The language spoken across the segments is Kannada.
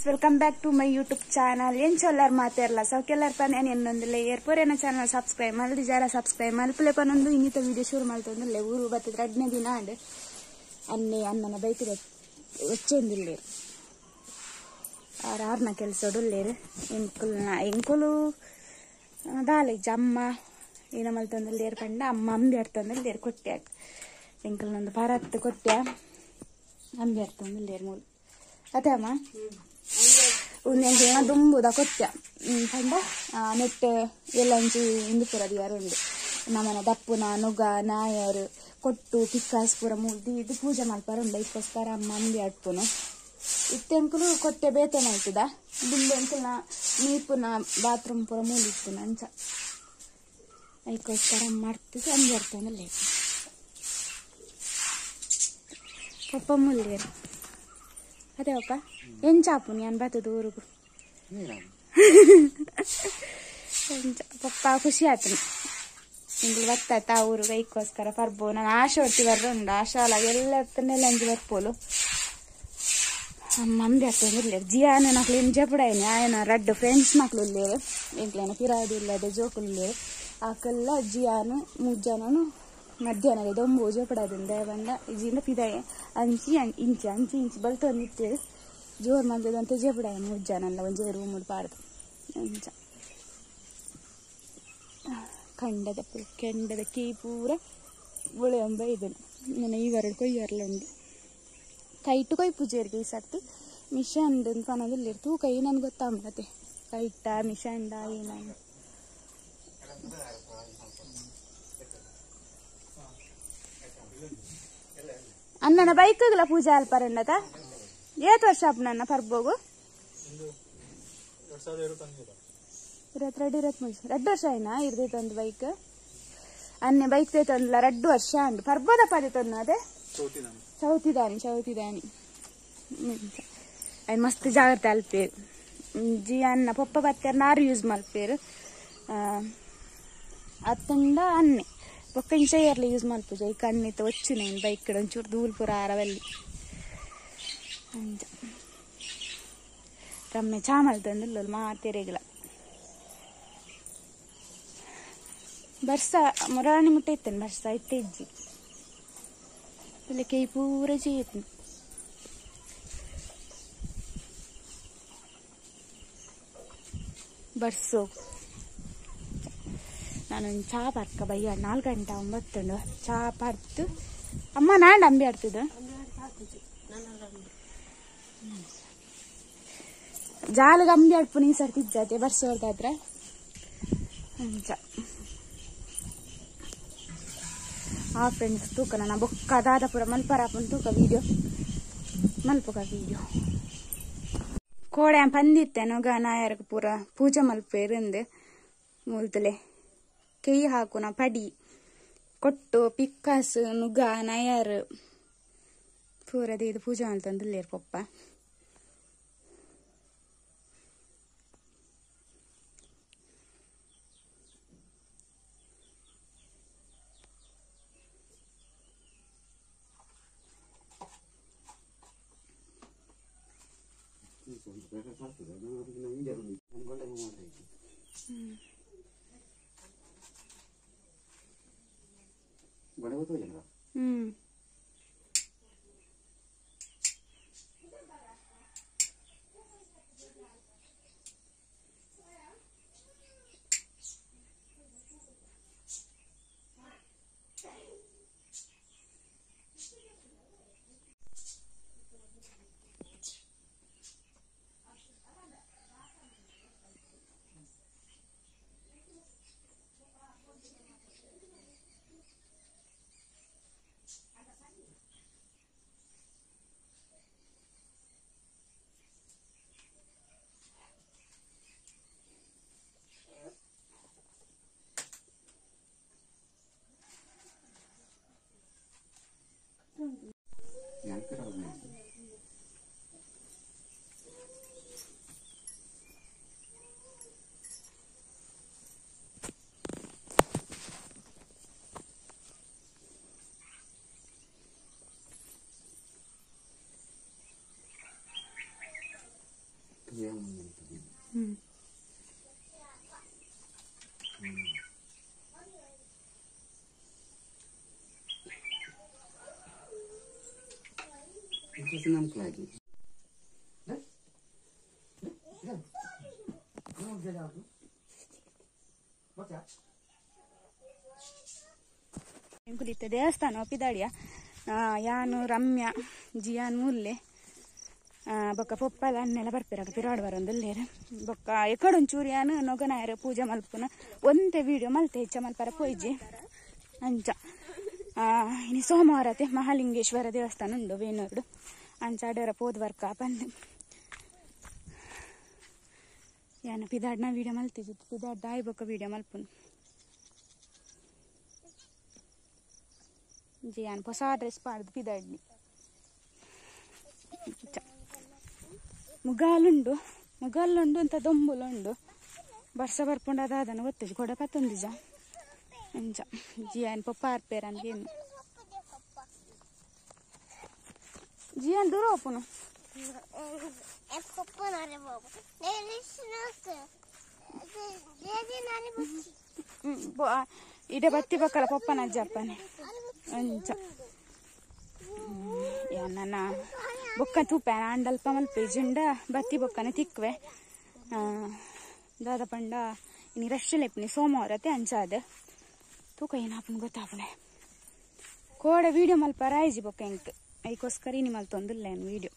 Welcome back to my YouTube channel. ಏನ್ ಚೊಲ್ಲರ್ ಮಾತಾರಲ್ಲ ಸೌಕೆಲ್ಲರ್ ಪನ್ ಏನ್ ಇನ್ನೊಂದಿಲ್ಲ ಏರ್ಪೋರೇನ ಚಾನಲ್ ಸಬ್ಸ್ಕ್ರೈಬ್ ಮಲ್ದಿ ಜಾರ ಸಬ್ಸ್ಕ್ರೈಬ್ ಮಲ್ಪಲೆ ಪನ್ನೊಂದು ಇನ್ನಿತ ವಿಡಿಯೋ ಶುರು ಮಾಡ್ತಂದಿಲ್ಲ ಊರು ಬತ್ತದ 2ನೇ ದಿನ ಅಂಡ್ ಅಣ್ಣನ ಬೈತಿರ వచ్చేందిలేరు ಆರ್ನ ಕೆಲಸೋಡುಲ್ಲೇರು ಎಂಕುಲು ದಾಲೆ ಅಮ್ಮ ಏನ ಮಲ್ತಂದಿಲ್ಲೇರು ಪಂಡ ಅಮ್ಮ ಅಂಬಿ ಆಡ್ತಂದಿಲ್ಲೇರು ಕೊಟ್ಟ್ಯಾಗ ಎಂಕಲ್ನೊಂದು ಪರತ್ತು ಕೊಟ್ಟ್ಯಾ ಅಂಬಿ ಆಡ್ತಂದಿಲ್ಲೇರು ಮೂಲು ಅದೇ ಅಮ್ಮ ಎಂಕಲ್ನ ದುಂಬುದ ಕೊಟ್ಟ್ಯಾ ಪಂಡ ನೆಟ್ ಎಲ್ಲಂಚಿ ಇಂದು ಪುರ ದಿಯಾರುಂಡು ನಮ್ಮನ ದಪ್ಪುನ ನುಗ ನಾಯರು ಕೊಟ್ಟು ಪಿಕ್ಕಾಸ್ ಪೂರ ಮೂರ್ದಿ ಇದು ಪೂಜೆ ಮಲ್ಪರುಂಡ ಇದಕ್ಕೋಸ್ಕರ ಅಮ್ಮ ಅಂಬಿ ಆಡ್ಪುನು ಇತ್ತೆಂಕುಲು ಕೊಟ್ಟೆ ಬೇತನ ಆಯ್ತದ ದುಂಬು ಎಂಕಲ್ನ ನೀಪುನ ಬಾತ್ರೂಮ್ ಪೂರ ಮೂಲಿತ್ತುನ ಅಂಚ ಅದಕ್ಕೋಸ್ಕರ ಅಮ್ಮ ಆಡ್ತಿದ್ದು ಅಂಬಿ ಆಡ್ತಾನಲ್ಲೇ ಪಪ್ಪ ಮುಲ್ಲೇರು ಅದೇ ಅಪ್ಪ ಎಂಚಾಪು ನಾನು ಬರ್ತದ ಊರಿಗೂ ಪಪ್ಪ ಖುಷಿ ಆಯ್ತು ಇಂಗ್ಲು ಬತ್ತಾಯ್ತ ಆ ಊರಿಗೆ ಅದಕ್ಕೋಸ್ಕರ ಪರ್ಬೋ ನಾನು ಆಶೆ ಹೊಟ್ಟಿ ಬರ್ರುಂಡು ಆಶೆ ಅಲ್ಲ ಎಲ್ಲ ಎತ್ತನ್ನೆಲ್ಲ ಅಂಜಿ ಬರ್ಪೋಲು ಮಂದಿ ಆಗ್ತಂದಿರ್ಲೇರು ಜಿಯಾನ ನಕ್ಲು ಏನು ಜಪಡಾಯಿನಿ ఆయన రెడ్ ఫ్రెండ్స్ నక్లు లేరు ఇంట్లోనే ఫిరాది లేదు జోకులు లేరు ఆకల్ల జియాను ముజ్జాను మధ్యాహ్నం దొంబు జపడాదింದ ಬಂದ ಇಜಿಂದ ಫಿದಾಯ ಅಂಚಿ ಇಂಚಿ ಬಲ್ತು ನಿಂತೇರು ಜೋರು ಮಂದದಂತ ಜಪಡಾಯ ಮುಜ್ಜಾನಲ್ಲ ಒಂಜಿ ರೂಮುಡು ಪಾಡ್ದು ಅಂಚ ಕೆಂಡದ ಕೀ ಪೂರ ಉಳಿಯಂಬ ಇದನ್ನು ನಾನು ಇವೆರಡು ಕೊಯ್ಯರ್ಲುಂಡು ಕೈಟು ಕೊಯ್ ಪೂಜೆರ್ಗೆ ಈ ಸರ್ತಿ ಮಿಷನ್ ಪನದಿಲ್ಲ ತೂಕ ಏನನ್ನು ಗೊತ್ತಾಗ್ಬತ್ತೆ ಕೈಟ ಮಿಷಂಡ ಏನಾಗ ಅಣ್ಣನ ಬೈಕ್ಗಳ ಪೂಜೆ ಅಲ್ಪರಂಡತ ಏತ್ ವರ್ಷ ಅಪ್ಪ ನನ್ನ ಪರ್ಬೋಗು 22-23 ವರ್ಷ ಆಯ್ನಾ ಇರ್ದೈತೊಂದು ಬೈಕ್ ಅನ್ನೆ ಬೈಕ್ ತೈತೊಂದಿಲ್ಲ 2 ವರ್ಷ ಅಂಡು ಪರ್ಬೋದಪ್ಪ ಅದೇ ತಂದು ಅದೇ ಚೌತಿದಾನಿ ಅದು ಮಸ್ತ್ ಜಾಗ್ರತೆ ಅಲ್ಪೇರು ಜಿ ಅನ್ನ ಪಪ್ಪ ಬತ್ತಾರ ನಾರು ಯೂಸ್ ಮಲ್ಪೇರು ಅತ್ತಂಡ ಅನ್ನೆ ಪಕ್ಕ ಇಂಚೆಯರ್ಲಿ ಯೂಸ್ ಮಲ್ಪುಜ ಈ ಕಣ್ಣಿತ್ತ ಒಚ್ಚು నేను ಬೈಕ್ ಒಂಚೂರು ದೂಲ್ಪುರ ಆರವಲ್ಲಿ ಅಂಚ ರಮ್ಮೆ ಚಾಮಲ್ತಂದಿಲ್ಲ ಮಾತೆರೆಗಳ ಬರ್ಸ ಮುರಾಣಿ ಮುಟ್ಟ ಇತ್ತೇನೆ ಬರ್ಸ ಇತ್ತೆಜ್ಜಿ ಕೈ ಪೂರ ಚೇತು ಬರ್ಸೋ ನಾನೊಂದು ಚಾ ಪರ್ಕ ಬಯ್ಯ 4 ಗಂಟೆ 9 ಚಾ ಪರ್ತು ಅಮ್ಮ ನಾನು ಅಂಬಿ ಆಡ್ತಿದ್ದ ಜಾಲಿಗೆ ಅಂಬಿ ಆಡ್ಪು ನೀ ಸರ್ತಿಜ್ಜಾತೆ ಬರ್ಸೋರ್ದಾದ್ರೆ ಅಂಚ ಆ ಫ್ರೆಂಡ್ಸ್ ತೂಕ ನನ್ನ ಬೊಕ್ಕ ದಾದ ಪೂರ ಮಲ್ಪರಾಪನ್ ತೂಕ ವೀಡಿಯೋ ಕೋಡೆ ಪಂದಿತ್ತೆ ನೊಗ ನಾಯರ್ಗ ಪೂರ ಪೂಜೆ ಮಲ್ಪೇರಿಂದು ಮೂಲ್ತಲೆ ಕೈ ಹಾಕುನ ಪಡಿ ಕೊಟ್ಟು ಪಿಕ್ಕಾಸ್ ನುಗ ನಾಯರ್ ಪೂರದೇ ಇದು ಪೂಜೆ ಮಲ್ತಂದಿಲ್ಲೇರು ಪಪ್ಪ ಕುರಿತ ದೇವಸ್ಥಾನ ಪಿದಾಡಿಯ ಯಾನು ರಮ್ಯಾ ಜಿಯಾನ್ ಮುಲ್ಲೆ ಬೊಕ್ಕ ಪೊಪ್ಪಲ ಅನ್ನೆಲ್ಲ ಬರ್ಪಿರಾಗ ಪಿರಾಡ್ ಬರೋಂದಲ್ಲೇರು ಬೊಕ್ಕ ಎಕಡೊಂಚೂರು ಯಾನು ನೊಗನಾಯರ ಪೂಜೆ ಮಲ್ಪುನ ಒಂದೇ ವಿಡಿಯೋ ಮಲ್ತೆ ಹೆಚ್ಚ ಮಲ್ಪರ ಪೊಯ್ಜಿ ಅಂಚ ಇನ್ನು ಸೋಮವಾರತೆ ಮಹಾಲಿಂಗೇಶ್ವರ ದೇವಸ್ಥಾನ ಉಂಡು ವೇನೂರು ಅಂಚ ಅಡರ ಪೋದ್ವರ್ಕ ಬಂದು ಯಾನು ಪಿದಾಡ್ನ ವಿಡಿಯೋ ಮಲ್ತಿದ್ದು ಪಿದಾಡ್ ದಾಯಿ ಬೊಕ್ಕ ವಿಡಿಯೋ ಮಲ್ಪುನು ಜಿಯಾನ್ ಹೊಸ ಡ್ರೆಸ್ ಪಾಡ್ದು ಪಿದಾಡ್ನಿ ಮುಗಾಲುಂಡು ಅಂತ ದೊಂಬುಲುಂಡು ಬರ್ಸ ಬರ್ಪುಂಡು ಅದಾದನ ಗೊತ್ತಿದ್ದು ಕೊಡ ಪತ್ತೊಂದಿಜ ಅಂಚ ಜಿಯಾನ್ ಪಪ್ಪ ಆರ್ಪೇರ ಅನ್ಗೇನು ಜಿಯಾನ್ ದೂರ ಒಪ್ಪುನು ಇಡೆ ಬತ್ತಿ ಬಕ್ಕಲ ಪಪ್ಪನ ಅಜ್ಜಪ್ಪನೆ ಅಂಚ ನನ್ನ ಬೊಕ್ಕ ತೂಪೆ ಅಂಡಲ್ಪ ಮಲ್ಪೆ ಜುಂಡ ಬತ್ತಿ ಬೊಕ್ಕನೆ ತಿಕ್ವೆ ದಾದ ಪಂಡ ಇನ್ನು ರಶ್ಲೆಪ್ನಿ ಸೋಮವಾರತೆ ಅಂಚಾದ ತೂಕ ಏನಾಪನ್ ಗೊತ್ತಾಪನೆ ಕೋಡೆ ವಿಡಿಯೋ ಮಲ್ಪ ರಾಯ್ಜಿ ಬೊಕ್ಕ ಎಂಕ್ ಐಕೋಸ್ಕರ ಇನಿ ಮಲ್ತೊಂದಿಲ್ಲ ಏನು ವಿಡಿಯೋ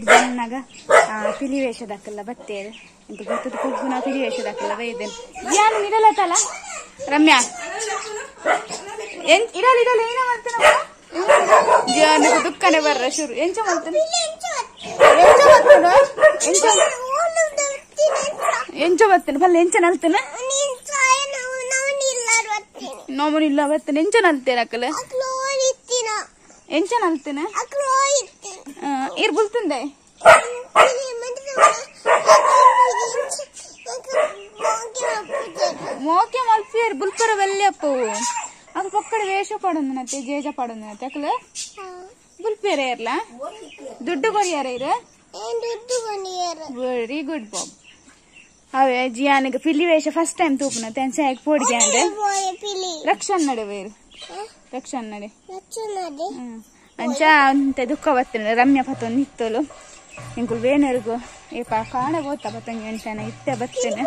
ಬಂದಾಗ ಪಿಲಿ ವೇಷದಕ್ಕೆಲ್ಲ ಬತ್ತೇವೆ ಅಂತ ಗೊತ್ತದ ಕುಗ್ಗುನ ಪಿಲಿ ವೇಷದಕ್ಕೆಲ್ಲ ಬೈದೇನೆ ಯಾನು ಇಡಲತ್ತಲ್ಲ ರಮ್ಯಾ ಇಡಲ್ ಇಡಲ್ ಏನ ಮಾಡ್ತಾನ ಜಾನಕ್ಕೆ ದುಃಖನೇ ಬರ್ರ ಶುರು ಎಂಚ ಮಾಡ್ತಾನೆ ಎಂಚ ಬರ್ತೇನೆ ಬಲ್ಲ ಎಂಚ ನಲ್ತೇನೆ ನೋಮನಿಲ್ಲ ಬರ್ತೇನೆ ಎಂಚ ನಲ್ತೇನೆ ಅಕ್ಕಲ ಎಂಚ ನಲ್ತೇನೆ ಇರ್ ಬುಲ್ತಂದೆ ಮೋಕೆ ಮಲ್ಪಿಯರ್ ಬುಲ್ಪರ ಬೆಲ್ಲಪ್ಪು ಅದು ಪಕ್ಕಡ ವೇಷ ಪಡೋದನತ್ತೆ ಜೇಜ ಪಡೋದನತ್ತೆ ಅಕ್ಕಲ ಬುಲ್ಪೇರ ಇರ್ಲ ದುಡ್ಡು ಕೊರಿಯಾರ ಇರ ವೆರಿ ಗುಡ್ ಬಾಬ್ ಅವೇ ಜಿಯಾನಿಗೆ ಪಿಲಿ ವೇಷ ಫಸ್ಟ್ ಟೈಮ್ ತೂಪನತ್ತೆ ಅನ್ಸ ಯಾಕೆ ಪೋಡಿಗೆ ಅಂದ್ರೆ ರಕ್ಷನ್ ನಡೆ ಬೇರು ರಕ್ಷನ್ ನಡೆ ಅಂಚ ಅಂತ ದುಃಖ ಬರ್ತೇನೆ ರಮ್ಯಾ ಪತ್ತೊಂದು ನಿತ್ತಲು ಇಂಕುಲ್ ವೇನರ್ಗು ಏಪ ಕಾಣ ಗೊತ್ತಾ ಬತ್ತಂಗೆ ಎಂಟನ ಇತ್ತೆ ಬತ್ತೇನೆ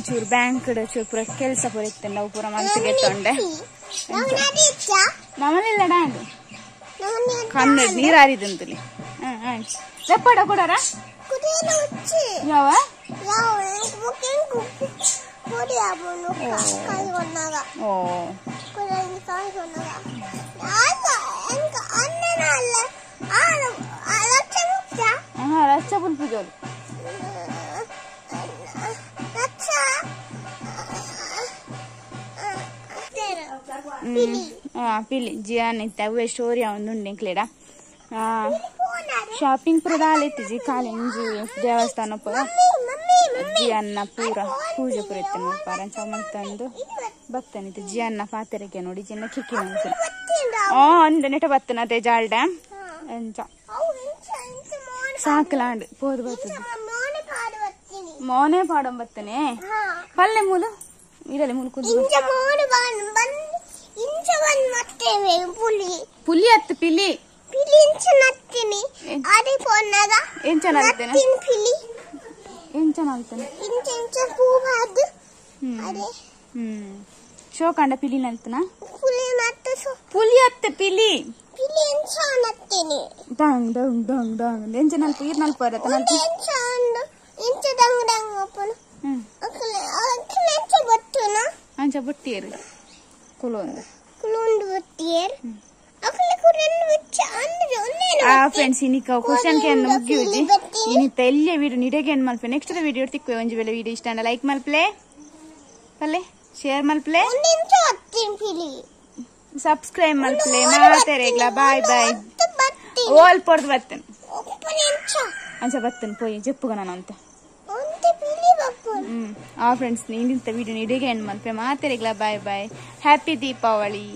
ಚೂರು ಬ್ಯಾಂಕ್ ಚೂರು ಪೂರ ಕೆಲಸ ಪೂರ ಇತ್ತೇನೆ ನಾವು ಪೂರ ಮನಸ್ಸಿಗೆ ತೊಂಡೆ ನಮ್ಮನೆಲ್ಲ ಡಾಂಡು ಕನ್ನಡ ನೀರು ಹಾರಿದಂತಲಿ ರೆಪ್ಪಡ ಕೊಡಾರ ಯಾವ ಓ ರಚ್ಚ ಪುಲ್ಪುಜೋರು ಪಿಲಿ ಜಿಯಾನ್ ಇತ್ತ ಅವೇ ಸ್ಟೋರಿ ಅವೊಂದುಂಡು ಎಂಕ್ಲೆಡ ಶಾಪಿಂಗ್ ಪೂರ ದಾಲೆತ್ತಿ ಜಿ ಕಾಲೇಂಜಿ ದೇವಸ್ಥಾನ ಪೂರ ಜಿಯನ್ನ ಪೂರ ಪೂಜೆ ಪೂರ ಇತ್ತು ನೋಡ್ಪಾರ ಚಮಕ್ ತಂದು ಬತ್ತನಿತ್ತು ಜಿಯನ್ನ ಪಾತೆರೆಗೆ ನೋಡಿ ಜಿನ್ನ ಕಿಕ್ಕಿ ನಂತು ಅಂದ ನೆಟ ಬತ್ತನತೆ ಜಾಲ್ ಡ್ಯಾಮ್ ಎಂಚ ಸಾಕಲಾಂಡ್ ಪೋದು ಬರ್ತದೆ ಮೋನೆ ಪಾಡಂ ಬತ್ತನೆ ಪಲ್ಲೆ ಮೂಲು ಇರಲಿ ಮೂಲು ಕುದ್ದು ಪುಲಿ ಅತ್ತು ಪಿಲಿ ಶೋಕಂಡ ಪಿಲಿ ನಲ್ತನ ಪುಲಿ ಅತ್ತ ಪಿಲಿ ಡಂಗ್ ಡಂಗ್ ಡಂಗ್ ಡಂಗ್ ಎಂಚ ನಲ್ಪ ಇರ್ ನಲ್ಪ ಬರತ್ತ ನಲ್ಪ ಅಂಚ ಬುಟ್ಟಿಯರು ಕುಲೊಂದು ಫ್ರೆಂಡ್ಸ್ ಇನ್ನಿಕ ಕ್ವಶನ್ ಗೆ ಮುಗಿಯುಜಿ ಇನ್ನಿತ್ತ ಎಲ್ಲೇ ವಿಡಿಯೋ ನಿಡೆಗೆ ಏನ್ ಮಲ್ಪೆ ನೆಕ್ಸ್ಟ್ ವಿಡಿಯೋ ತಿಕ್ಕುವೆ ಒಂಜಿ ವೇಳೆ ವಿಡಿಯೋ ಇಷ್ಟ ಅಂಡ ಲೈಕ್ ಮಲ್ಪಲೆ ಪಲ್ಲೆ ಶೇರ್ ಮಲ್ಪಲೆ ಸಬ್ಸ್ಕ್ರೈಬ್ ಮಲ್ಪಲೆ ಮಾತೆರೆಗ್ಲ ಬಾಯ್ ಬಾಯ್ ಓಲ್ ಪೊರ್ದು ಬರ್ತೇನೆ ಅಂಚ ಬರ್ತೇನೆ ಪೋಯಿ ಜಪ್ಪುಗ ನಾನು ಅಂತ ಫ್ರೆಂಡ್ಸ್ ಇಂದಿನ ವಿಡಿಯೋ ನಿಡೆಗೆ ಏನ್ ಮಲ್ಪೆ ಮಾತೆರೆಗ್ಲ ಬಾಯ್ ಬಾಯ್ ಹ್ಯಾಪಿ ದೀಪಾವಳಿ.